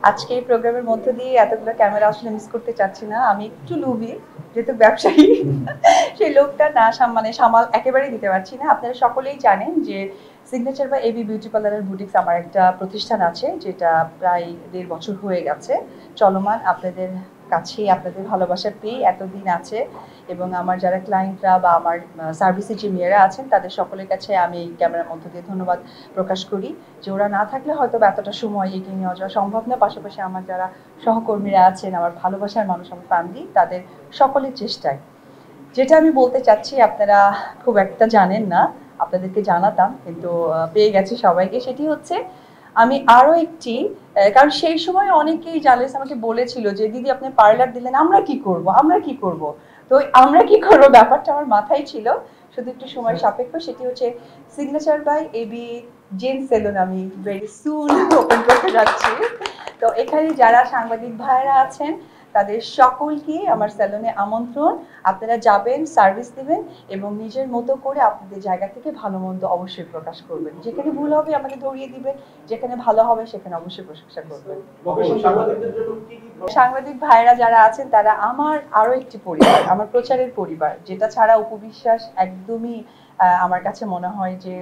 আজকে এই প্রোগ্রামের মধ্য দিয়ে এতগুলো ক্যামেরা আসলে মিস করতে চাচ্ছি না। আমি একটু লোভী, যেহেতু ব্যবসায়ী সেই লোকটা না মানে সামাল একেবারেই দিতে পারছি না। আপনারা সকলেই জানেন যে সিগনেচার বা এবি বিউটি পার্লার বুটিক্স আমার একটা প্রতিষ্ঠান আছে, যেটা প্রায় ১.৫ বছর হয়ে গেছে চলমান। আপনাদের কাছেই আপনাদের ভালোবাসা পেয়ে এতদিন আছে, এবং আমার যারা ক্লায়েন্টরা বা আমার সার্ভিসে যে মেয়েরা আছেন তাদের সকলের কাছে আমি এই ক্যামেরার মধ্য দিয়ে ধন্যবাদ প্রকাশ করি যে ওরা না থাকলে হয়তো এতটা সময় এগিয়ে নেওয়া যাওয়া সম্ভব না। পাশাপাশি আমার যারা সহকর্মীরা আছেন, আমার ভালোবাসার মানুষ, আমার ফ্যামিলি, তাদের সকলের চেষ্টায় যেটা আমি বলতে চাচ্ছি আপনারা খুব একটা জানেন না, আপনাদেরকে জানাতাম কিন্তু পেয়ে গেছি সবাইকে। সেটি হচ্ছে আমি আরও একটি, কারণ সেই সময় অনেকেই জার্নালিস্ট আমাকে বলেছিল যে দিদি আপনি পার্লার দিলেন, আমরা কি করব, আমরা কি করব। তো আমরা কি করবো ব্যাপারটা আমার মাথায় ছিল, শুধু একটু সময় সাপেক্ষ। সেটি হচ্ছে signature by AB zen salon আমি ভেরি সুন ওপেন করতে যাচ্ছি। তো এখানে যারা সাংবাদিক ভাইরা আছেন তাদের সকলকে আমার স্যালনে আমন্ত্রণ। আপনারা যাবেন, সার্ভিস দেবেন এবং নিজের মতো করে আপনাদের জায়গা থেকে ভালো মন্দ অবশ্যই প্রকাশ করবেন। যেখানে ভুল হবে আমাকে ধরিয়ে দিবেন, যেখানে ভালো হবে সেখানে অবশ্যই প্রশংসা করবেন। সাংবাদিক ভাইরা যারা আছেন তারা আমার আরো একটি পরিবার, আমার প্রচারের পরিবার, যেটা ছাড়া উপবিশ্বাস একদমই আমার কাছে মনে হয় যে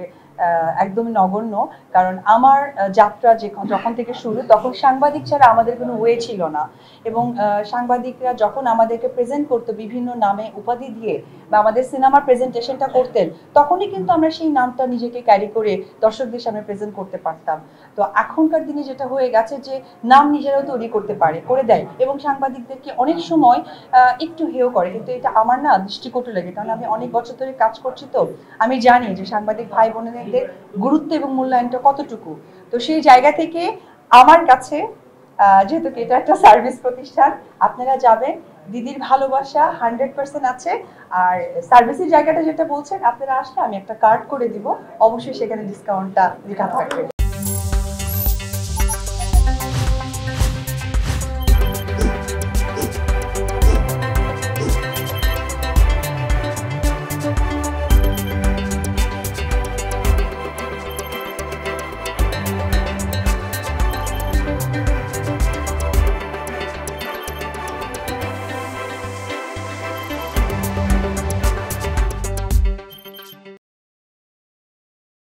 একদমই নগণ্য। কারণ আমার যাত্রা যখন থেকে শুরু, তখন সাংবাদিক ছাড়া আমাদের কোনো ওয়ে ছিল না। এবং সাংবাদিকরা যখন আমাদেরকে প্রেজেন্ট করতো বিভিন্ন নামে উপাধি দিয়ে বা আমাদের সিনেমার প্রেজেন্টেশনটা করতেন, তখনই কিন্তু আমরা সেই নামটা নিজেকে ক্যারি করে দর্শকদের সামনে প্রেজেন্ট করতে পারতাম। তো এখনকার দিনে যেটা হয়ে গেছে যে নাম নিজেরাও তৈরি করতে পারে, করে দেয়, এবং সাংবাদিকদেরকে অনেক সময় একটু হেয় করে। কিন্তু এটা আমার না দৃষ্টিকটু লাগে, কারণ আমি অনেক বছর ধরে কাজ করছি। তো আমি জানি যে সাংবাদিক ভাই বোনেদের গুরুত্ব এবং মূল্যায়নটা কতটুকু। তো সেই জায়গা থেকে আমার কাছে যেহেতু এটা একটা সার্ভিস প্রতিষ্ঠান, আপনারা যাবেন, দিদির ভালোবাসা 100% আছে। আর সার্ভিসের জায়গাটা যেটা বলছেন, আপনারা আসলে আমি একটা কার্ড করে দিব, অবশ্যই সেখানে ডিসকাউন্টটা লেখা থাকবে।